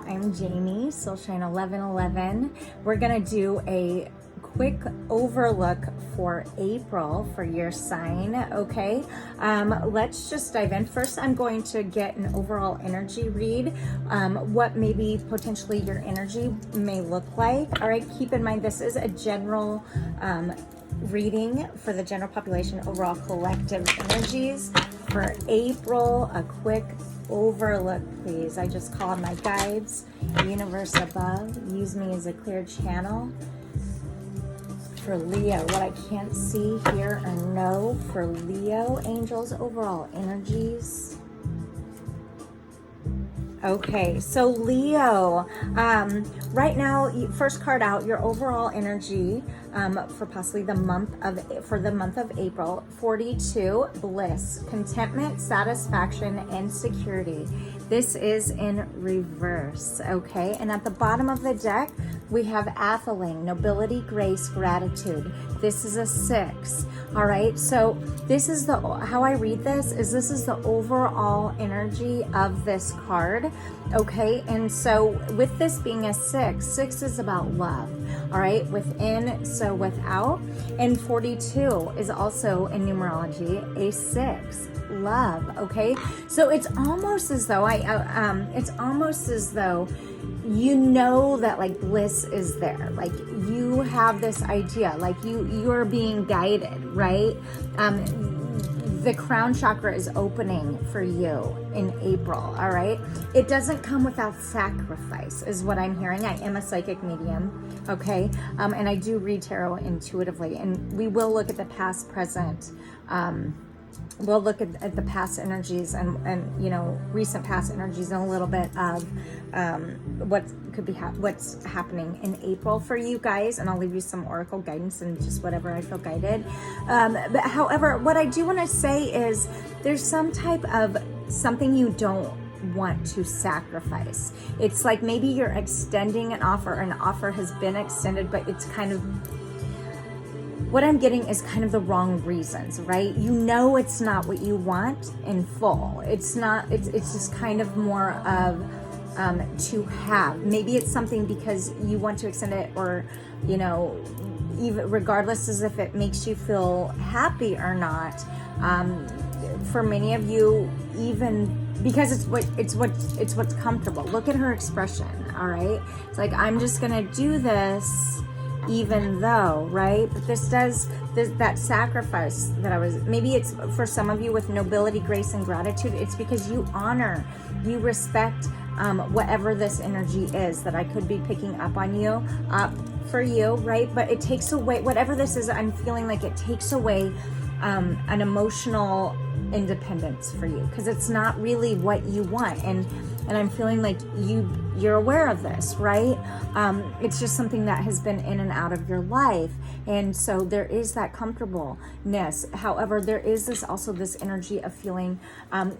I'm Jamie, Soulshine 1111. We're gonna do a quick overlook for April for your sign, okay? Let's just dive in. First, I'm going to get an overall energy read, what maybe potentially your energy may look like. All right, keep in mind this is a general reading for the general population, overall collective energies. For April, a quick overlook, please. I just call on my guides, universe above. Use me as a clear channel. For Leo, what I can't see, hear, or know for Leo, angels, overall energies. Okay, so Leo, right now, first card out, your overall energy for possibly the month of April, 42, bliss, contentment, satisfaction, and security. This is in reverse, okay? And at the bottom of the deck, we have atheling, nobility, grace, gratitude. This is a 6, all right? So this is how I read this is the overall energy of this card, okay? And so with this being a 6 is about love, all right? Within, so without. And 42 is also in numerology, a 6, love, okay? So it's almost as though you know that like bliss is there, like you have this idea, like you're being guided, right? The crown chakra is opening for you in April, all right? It doesn't come without sacrifice is what I'm hearing. I am a psychic medium, okay? And I do read tarot intuitively, and we will look at the past, present, we'll look at the past energies and you know, recent past energies and a little bit of what could be what's happening in April for you guys, and I'll leave you some oracle guidance and just whatever I feel guided. But however, what I do want to say is there's some type of something you don't want to sacrifice. It's like maybe you're extending an offer, or an offer has been extended, but it's kind of, what I'm getting is kind of the wrong reasons, right? You know it's not what you want in full. It's not, it's just kind of more of to have. Maybe it's something because you want to extend it, or, you know, even regardless as if it makes you feel happy or not. For many of you, even because it's what's comfortable. Look at her expression, all right? It's like, I'm just gonna do this even though, right? But that sacrifice that maybe it's for some of you with nobility, grace, and gratitude. It's because you honor, you respect whatever this energy is that I could be picking up on you, for you, right? But it takes away, whatever this is, I'm feeling like it takes away an emotional independence for you, because it's not really what you want. And I'm feeling like you're aware of this, right? It's just something that has been in and out of your life. And so there is that comfortableness. However, there is this energy of feeling,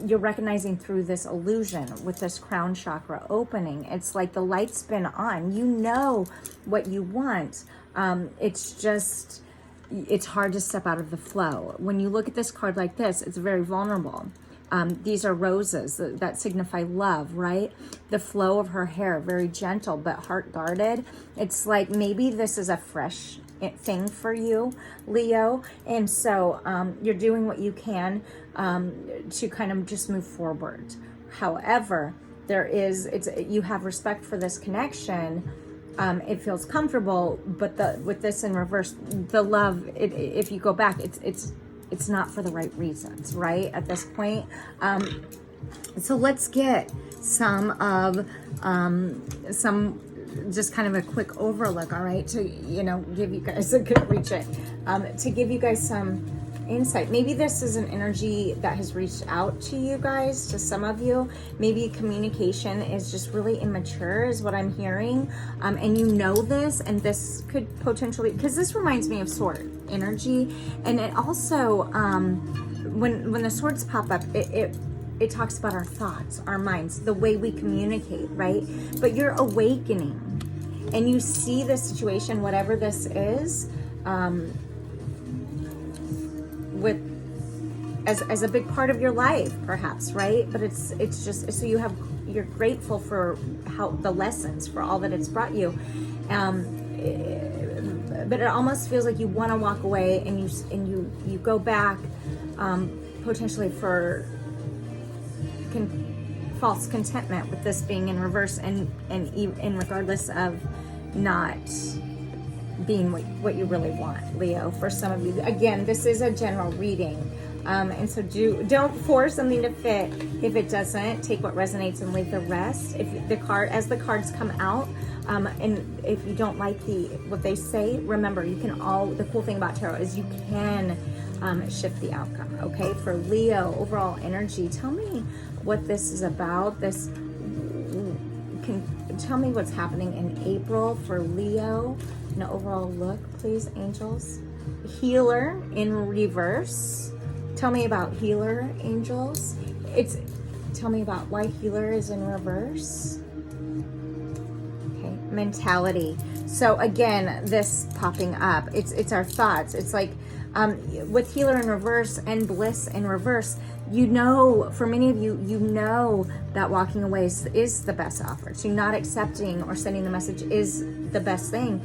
you're recognizing through this illusion with this crown chakra opening. It's like the light's been on, you know what you want. It's hard to step out of the flow. When you look at this card like this, it's very vulnerable. These are roses that signify love, right? The flow of her hair, very gentle, but heart guarded. It's like maybe this is a fresh thing for you, Leo. And so you're doing what you can to kind of just move forward. However, you have respect for this connection. It feels comfortable, but with this in reverse, the love, if you go back, it's not for the right reasons, right? At this point. So let's get some just kind of a quick overlook, all right? To, you know, give you guys a good reach it, to give you guys some insight. Maybe this is an energy that has reached out to you guys, to some of you. Maybe communication is just really immature is what I'm hearing. And you know this, and this could potentially, because this reminds me of sword energy. And it also, when the swords pop up, it talks about our thoughts, our minds, the way we communicate, right? But you're awakening and you see the situation, whatever this is, as a big part of your life, perhaps, right? But it's just so you you're grateful for how the lessons, for all that it's brought you. But it almost feels like you want to walk away, and you go back, potentially for false contentment with this being in reverse, and regardless of not being what you really want, Leo. For some of you, again, this is a general reading, and so don't force something to fit. If it doesn't, take what resonates and leave the rest. If the cards come out, and if you don't like what they say, remember, the cool thing about tarot is you can shift the outcome. Okay, for Leo, overall energy, tell me what this is about. Tell me what's happening in April for Leo. An overall look, please, angels. Healer in reverse. Tell me about healer, angels. Tell me about why healer is in reverse. Okay, mentality. So again, this popping up, it's our thoughts. It's like with healer in reverse and bliss in reverse, for many of you, that walking away is the best offer. So not accepting or sending the message is the best thing.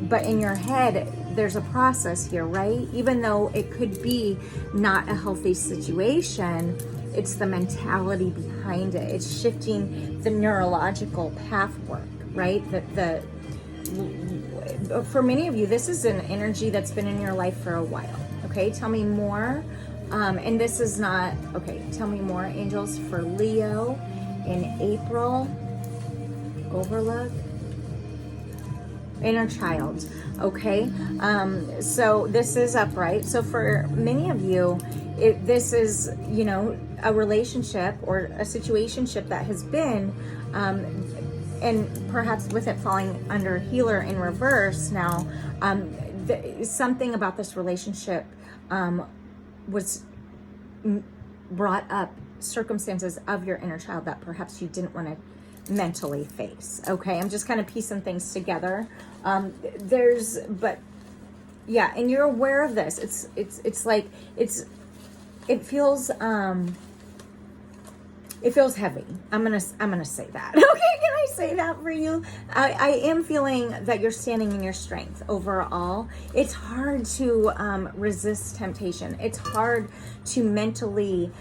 But in your head, there's a process here, right? Even though it could be not a healthy situation, it's the mentality behind it. It's shifting the neurological pathwork, right? For many of you, this is an energy that's been in your life for a while. Okay, tell me more. And this is not, okay, tell me more, angels, for Leo in April. Overlook. Inner child. Okay, so this is upright. So for many of you, this is, a relationship or a situationship that has been, and perhaps with it falling under healer in reverse now, something about this relationship was brought up, circumstances of your inner child that perhaps you didn't want to mentally face. Okay, I'm just kind of piecing things together. But yeah, and you're aware of this. It feels heavy. I'm gonna say that. Okay, can I say that for you? I am feeling that you're standing in your strength overall. It's hard to resist temptation. It's hard to mentally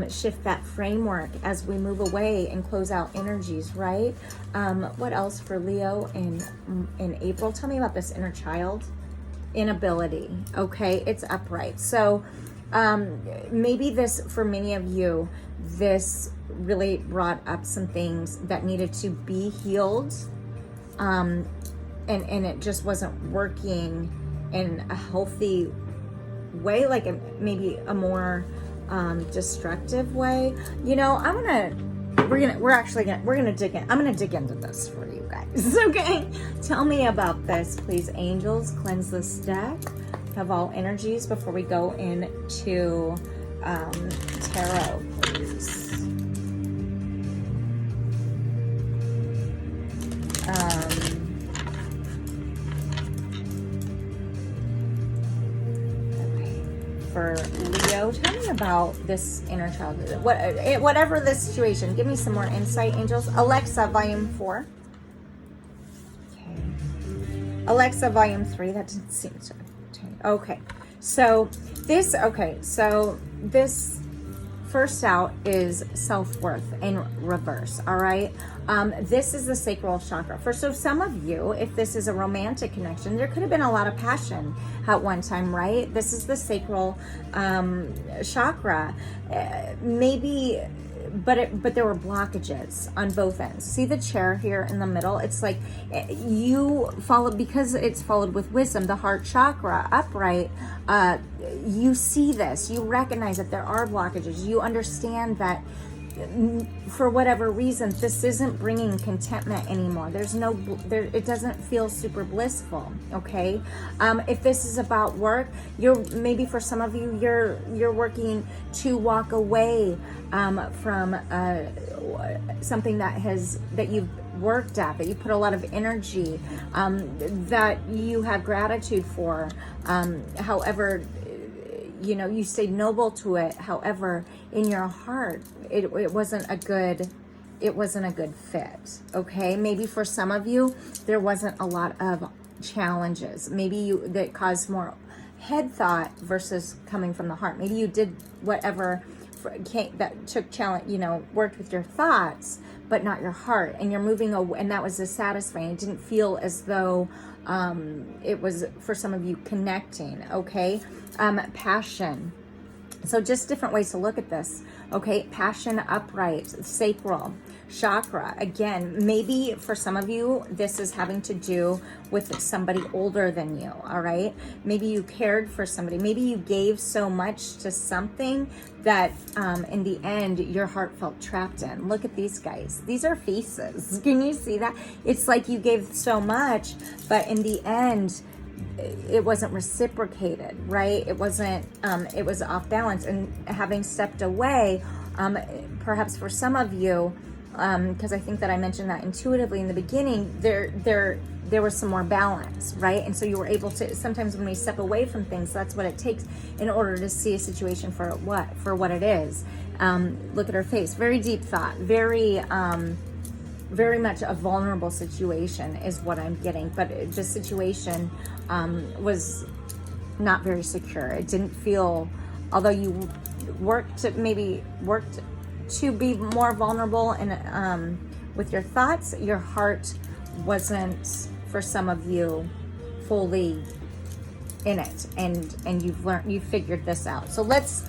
shift that framework as we move away and close out energies, right? What else for Leo in April? Tell me about this inner child. Inability. Okay, it's upright. So maybe this, for many of you, this really brought up some things that needed to be healed, and it just wasn't working in a healthy way, like maybe a more destructive way. We're gonna dig in. I'm gonna dig into this for you guys. Okay, tell me about this, please, angels. Cleanse this deck of all energies before we go into tarot, please. For Leo, tell me about this inner child. Whatever the situation, give me some more insight, angels. Alexa, volume 4. Okay. Alexa, volume 3. That didn't seem to. Okay. So this first out is self-worth in reverse. All right. This is the sacral chakra. So some of you, if this is a romantic connection, there could have been a lot of passion at one time, right? This is the sacral chakra. Maybe, but there were blockages on both ends. See the chair here in the middle? It's like you follow, because it's followed with wisdom, the heart chakra upright. You see this, you recognize that there are blockages. You understand that for whatever reason, this isn't bringing contentment anymore. It doesn't feel super blissful. Okay. If this is about work, maybe for some of you, you're working to walk away from something that you've worked at, that you put a lot of energy, that you have gratitude for. However, you stayed noble to it. However, in your heart, it wasn't a good it wasn't a good fit, okay? Maybe for some of you, there wasn't a lot of challenges. Maybe that caused more head thought versus coming from the heart. Maybe you did whatever that took challenge, worked with your thoughts, but not your heart, and you're moving away, and that was dissatisfying. It didn't feel as though it was, for some of you, connecting, okay? Passion. So just different ways to look at this, okay? Passion, upright, sacral, chakra. Again, maybe for some of you, this is having to do with somebody older than you, all right? Maybe you cared for somebody. Maybe you gave so much to something that in the end, your heart felt trapped in. Look at these guys. These are faces. Can you see that? It's like you gave so much, but in the end, it wasn't reciprocated, right? It wasn't, it was off balance. And having stepped away, perhaps for some of you, because I think that I mentioned that intuitively in the beginning, there was some more balance, right? And so you were able to, sometimes when we step away from things, that's what it takes in order to see a situation for what it is. Look at her face, very deep thought, very much a vulnerable situation is what I'm getting, but the situation was not very secure. It didn't feel, although you worked to be more vulnerable and with your thoughts, your heart wasn't, for some of you, fully in it, and you've figured this out. So let's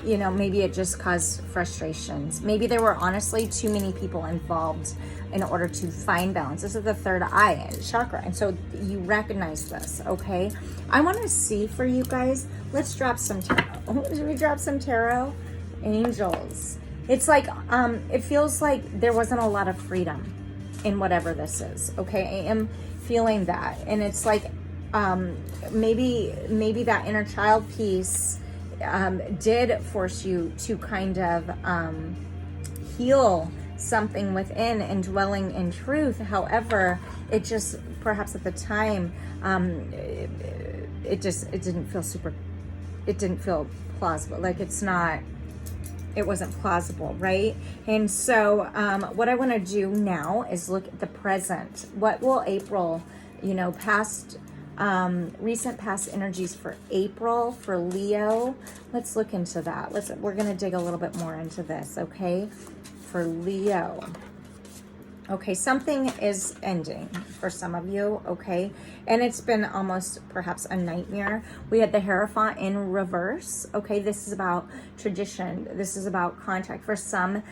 maybe it just caused frustrations. Maybe there were honestly too many people involved in order to find balance. This is the third eye chakra, and so you recognize this, okay? I want to see for you guys, let's drop some tarot. Should we drop some tarot? Angels. It's like, it feels like there wasn't a lot of freedom in whatever this is, okay? I am feeling that, and it's like, maybe that inner child piece did force you to kind of heal something within and dwelling in truth. However, it just, perhaps at the time, it didn't feel plausible. Like it wasn't plausible, right? And so what I want to do now is look at the present. What will April, recent past energies for April, for Leo? Let's look into that. We're going to dig a little bit more into this, okay? For Leo. Okay, something is ending for some of you, okay? And it's been almost perhaps a nightmare. We had the Hierophant in reverse, okay? This is about tradition. This is about contract. For some,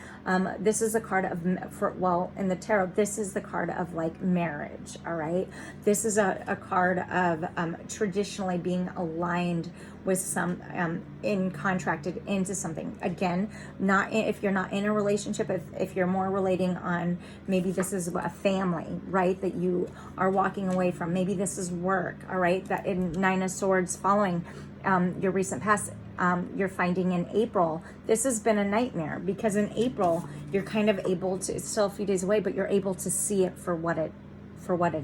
this is a card of, in the tarot, this is the card of like marriage, all right? This is a card of traditionally being aligned with some, contracted into something. Again, if you're not in a relationship, if you're more relating on, maybe this is a family, right, that you are walking away from. Maybe this is work, all right, that in Nine of Swords following your recent past, you're finding in April, this has been a nightmare, because in April, you're kind of able to, it's still a few days away, but you're able to see it for what it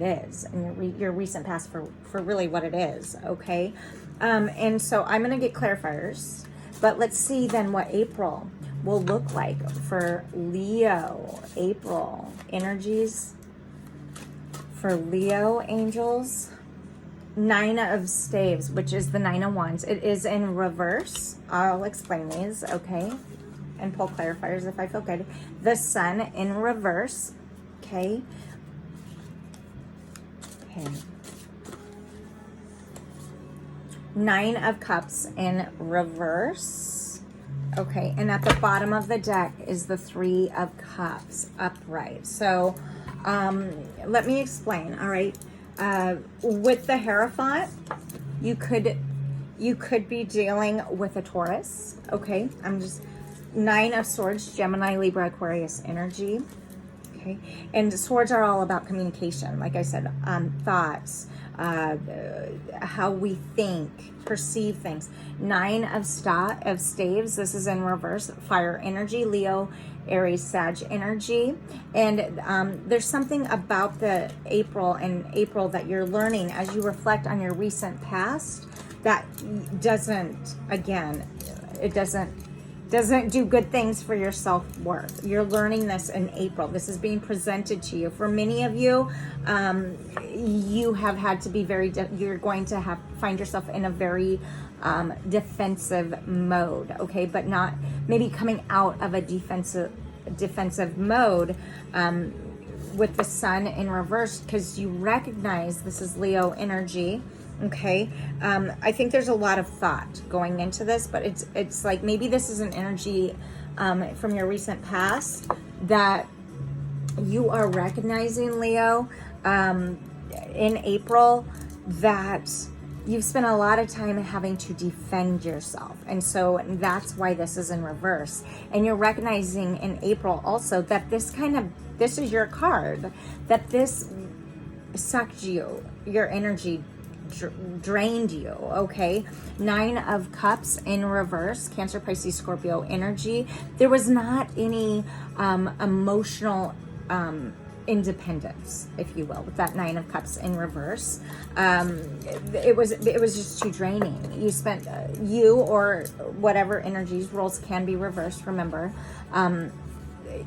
is, and your recent past for really what it is, okay? And so I'm going to get clarifiers, but let's see then what April will look like for Leo. April energies for Leo, angels. Nine of Staves, which is the Nine of Wands. It is in reverse. I'll explain these, okay? And pull clarifiers if I feel good. The Sun in reverse, okay? Okay. Nine of Cups in reverse. Okay, and at the bottom of the deck is the Three of Cups upright. So let me explain, all right? With the Hierophant, you could be dealing with a Taurus, okay? Nine of Swords, Gemini, Libra, Aquarius energy, okay? And swords are all about communication, like I said, thoughts, how we think, perceive things. Nine of Staves, this is in reverse, fire energy, Leo, Aries, Sag energy. And there's something about the April that you're learning as you reflect on your recent past that doesn't, again, it doesn't doesn't do good things for your self-worth. You're learning this in April. This is being presented to you. For many of you, you have had to be you're going to find yourself in a very defensive mode, okay? But not maybe coming out of a defensive mode with the sun in reverse, because you recognize this is Leo energy. Okay, I think there's a lot of thought going into this, but it's like maybe this is an energy from your recent past that you are recognizing, Leo, in April, that you've spent a lot of time having to defend yourself, and so that's why this is in reverse. And you're recognizing in April also that this is your card, that this sucked your energy, drained you, okay? 9 of Cups in reverse, Cancer, Pisces, Scorpio energy. There was not any emotional independence, if you will, with that 9 of Cups in reverse. It was just too draining. You spent you or whatever energies, roles can be reversed, remember. It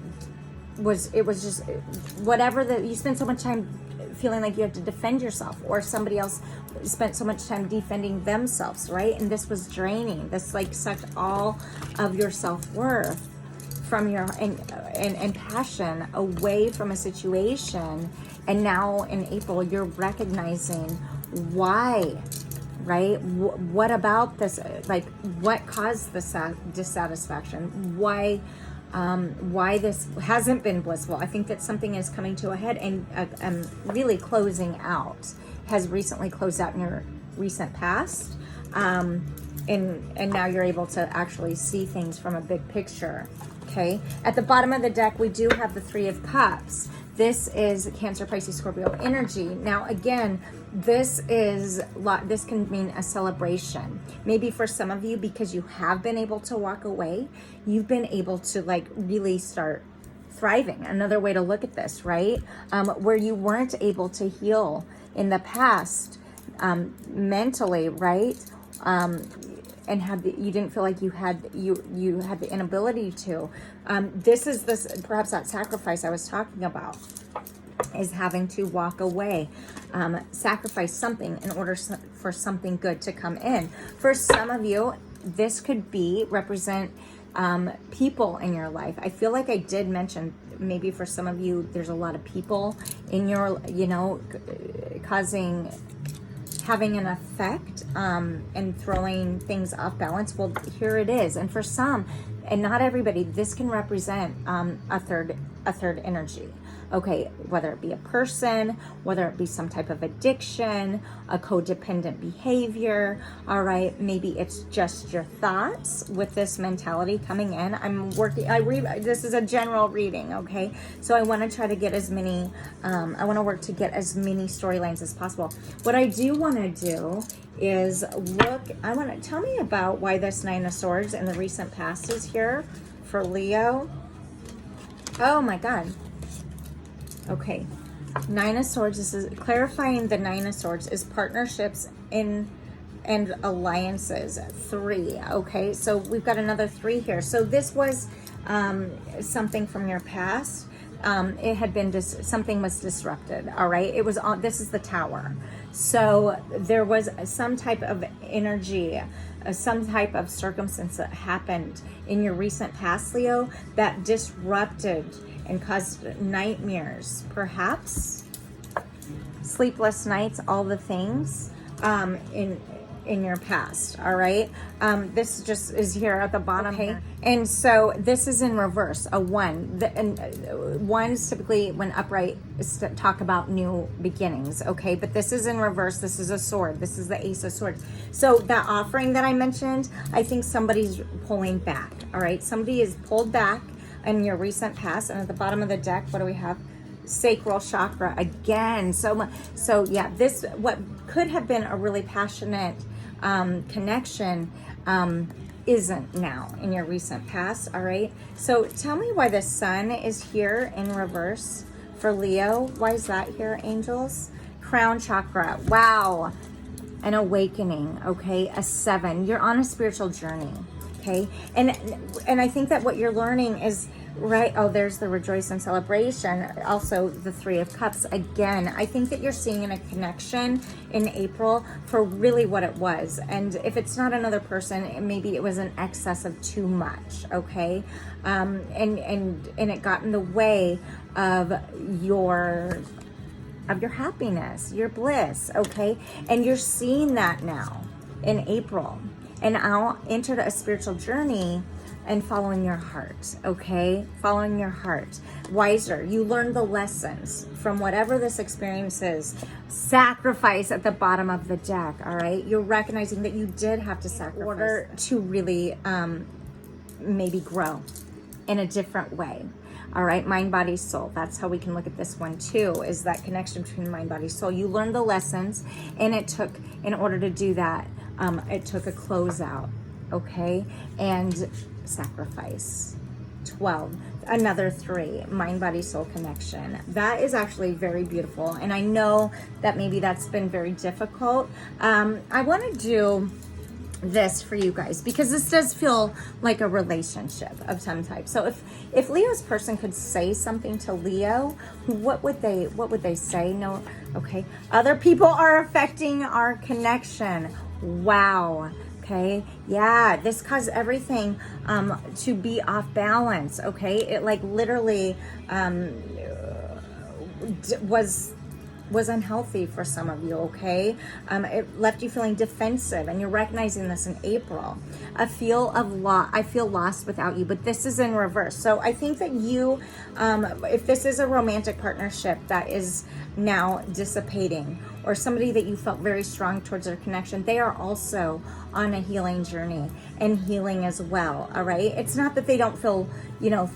was just whatever that you spent so much time feeling like you have to defend yourself, or somebody else spent so much time defending themselves, right? And this was draining. This like sucked all of your self-worth from your and passion away from a situation. And now in April, you're recognizing why, right? What about this? Like, what caused the dissatisfaction? Why this hasn't been blissful? I think that something is coming to a head and really closing out, has recently closed out in your recent past. And now you're able to actually see things from a big picture. Okay. At the bottom of the deck, we do have the 3 of Cups. This is Cancer, Pisces, Scorpio energy. Now, again, this can mean a celebration. Maybe for some of you, because you have been able to walk away, you've been able to like really start thriving. Another way to look at this, right? Where you weren't able to heal in the past, mentally, right? And you didn't feel like you had the inability to. This perhaps that sacrifice I was talking about, is having to walk away, sacrifice something in order for something good to come in. For some of you, this could represent people in your life. I feel like I did mention, maybe for some of you, there's a lot of people in your, having an effect and throwing things off balance. Well, here it is. And for some, and not everybody, this can represent a third energy. Okay, whether it be a person, whether it be some type of addiction, a codependent behavior, all right, maybe it's just your thoughts with this mentality coming in. This is a general reading, okay? So I want to try to get as many, I want to work to get as many storylines as possible. What I do want to do is tell me about why this 9 of Swords in the recent past is here for Leo. Oh my God. Okay, 9 of Swords, this is clarifying. The 9 of Swords is partnerships and alliances, 3. Okay, so we've got another 3 here. So this was something from your past. It had been something was disrupted. All right, it was on. This is the Tower. So there was some type of energy, some type of circumstance that happened in your recent past, Leo, that disrupted and caused nightmares, perhaps sleepless nights, all the things in your past. All right, this just is here at the bottom. Okay, and so this is in reverse, a 1. And ones typically, when upright, talk about new beginnings. Okay, but this is in reverse. This is a sword. This is the Ace of Swords. So that offering that I mentioned, I think somebody's pulling back. All right, somebody is pulled back in your recent past. And at the bottom of the deck, what do we have? Sacral chakra again. So yeah, this, what could have been a really passionate connection, isn't now in your recent past. All right, so tell me why the Sun is here in reverse for Leo. Why is that here, angels? Crown chakra. Wow, an awakening. Okay, a 7. You're on a spiritual journey. okay? And I think that what you're learning is, right, oh, there's the rejoice and celebration, also the Three of Cups. Again, I think that you're seeing in a connection in April for really what it was. And if it's not another person, maybe it was an excess of too much, okay? And it got in the way of your happiness, your bliss, okay? And you're seeing that now in April. And now entered a spiritual journey and following your heart, okay? Following your heart. Wiser. You learned the lessons from whatever this experience is. Sacrifice at the bottom of the deck, all right? You're recognizing that you did have to sacrifice in order to really maybe grow in a different way. All right, mind, body, soul. That's how we can look at this one too, is that connection between mind, body, soul. You learned the lessons, and it took, in order to do that, it took a closeout, okay? And sacrifice. 12, another 3, mind, body, soul connection. That is actually very beautiful. And I know that maybe that's been very difficult. I want to do this for you guys because this does feel like a relationship of some type. So if Leo's person could say something to Leo, what would they say? No, okay. Other people are affecting our connection. Wow. Okay. Yeah. This caused everything to be off balance. Okay. It like literally was unhealthy for some of you, okay? It left you feeling defensive, and you're recognizing this in April. I feel lost without you, but this is in reverse. So I think that you, if this is a romantic partnership that is now dissipating, or somebody that you felt very strong towards their connection, they are also on a healing journey and healing as well, all right? It's not that they don't feel,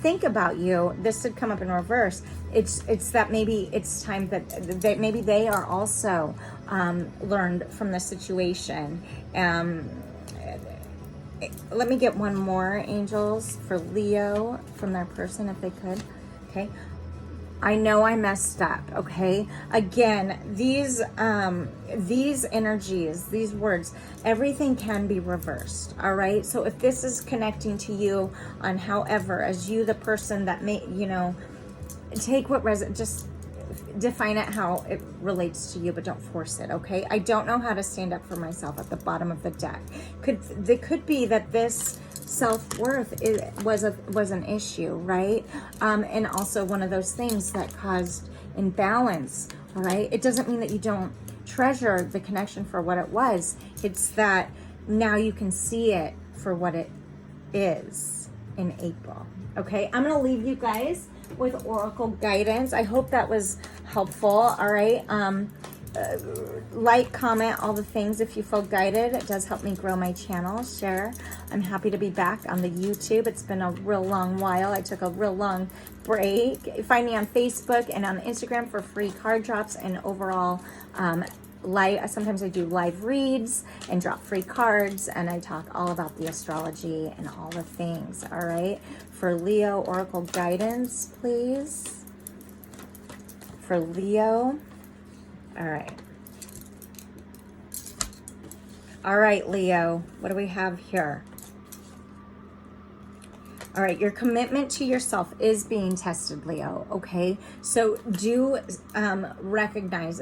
think about you. This did come up in reverse. It's that maybe it's time that maybe they are also learned from the situation. Let me get one more, angels, for Leo from their person, if they could, okay? I know I messed up, okay? Again, these energies, these words, everything can be reversed, all right? So if this is connecting to you on however, as you, the person that may, take what just define it how it relates to you, but don't force it, okay? I don't know how to stand up for myself at the bottom of the deck. It could be that this self-worth was an issue, right? And also one of those things that caused imbalance, all right? It doesn't mean that you don't treasure the connection for what it was. It's that now you can see it for what it is in April, okay? I'm gonna leave you guys with oracle guidance. I hope that was helpful, all right? Like, comment, all the things if you feel guided. It does help me grow my channel. Share. I'm happy to be back on the YouTube. It's been a real long while. I took a real long break. Find me on Facebook and on Instagram for free card drops and overall sometimes I do live reads and drop free cards, and I talk all about the astrology and all the things, all right? For Leo, oracle guidance, please. For Leo. All right. All right, Leo, what do we have here? All right, your commitment to yourself is being tested, Leo, okay? So do recognize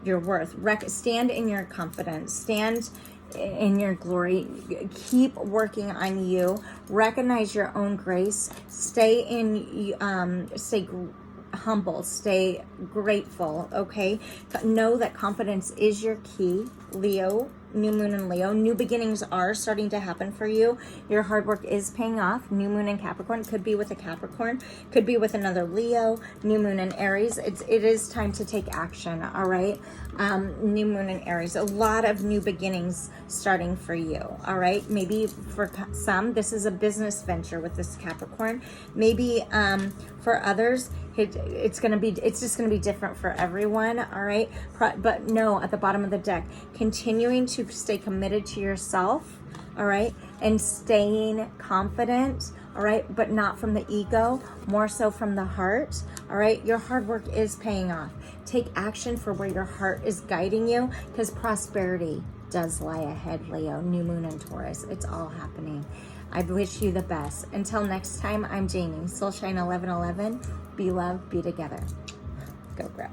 your worth. Stand in your confidence. Stand in your glory. Keep working on you. Recognize your own grace. Stay humble, stay grateful, okay? Know that confidence is your key, Leo. New moon in Leo. New beginnings are starting to happen for you. Your hard work is paying off. New moon in Capricorn. Could be with a Capricorn. Could be with another Leo. New moon in Aries. It is time to take action, all right? New moon in Aries. A lot of new beginnings starting for you, all right? Maybe for some, this is a business venture with this Capricorn. Maybe for others, it's just gonna be different for everyone, all right? But no, at the bottom of the deck, continuing to stay committed to yourself, all right, and staying confident, all right, but not from the ego, more so from the heart, all right? Your hard work is paying off. Take action for where your heart is guiding you, because prosperity does lie ahead, Leo. New moon in Taurus. It's all happening. I wish you the best. Until next time, I'm Jamie, Soulshine 1111. Be loved, be together. Go grow.